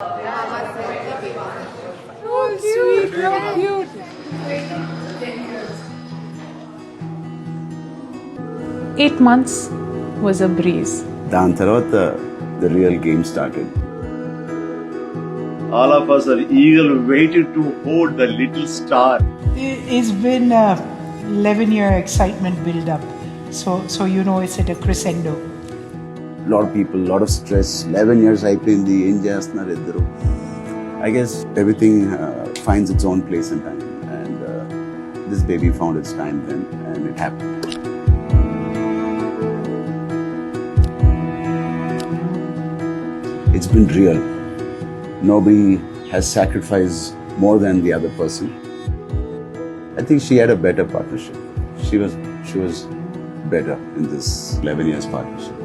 Oh, sweet, how cute. 8 months was a breeze. దాని తర్వాత the real game started. All of us are eagerly waiting to hold the little star. It's been a 11-year excitement build up. So you know it's at a crescendo. Lot of people, lot of stress. 11 years అయిపోయింది, ఏం చేస్తున్నారు ఇద్దరు. I guess everything finds its own place and time, and this baby found its time then, and it happened. It's been real. Nobody has sacrificed more than the other person. I think she had a better partnership. She was better in this 11 years partnership.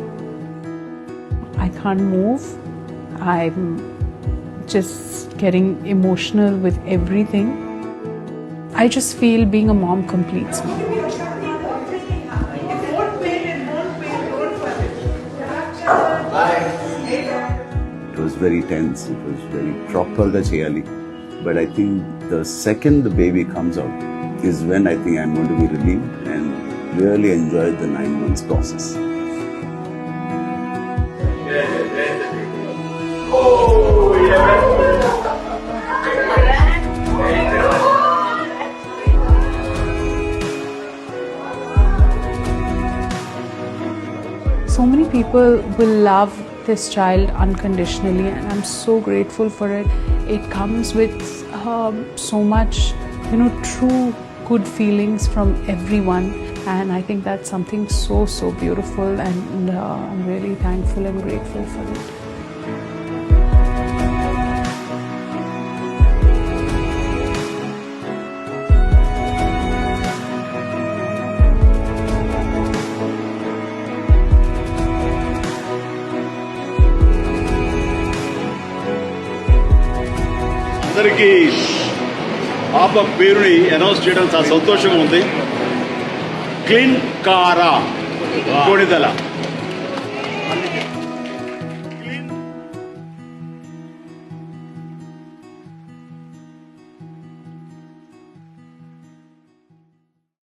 I can't move. I'm just getting emotional with everything. I just feel being a mom completes me. It was very tense. It was very proper ga cheyali. But I think the second the baby comes out is when I think I'm going to be relieved and really enjoy the 9 months process. So many people will love this child unconditionally, and I'm so grateful for it. It comes with so much, true good feelings from everyone, and I think that's something so beautiful, and I'm really thankful and grateful for it. అందరికీ పాప పేరుని announce చేయడం చాలా సంతోషంగా ఉంది. Clean కారా కొణిదల.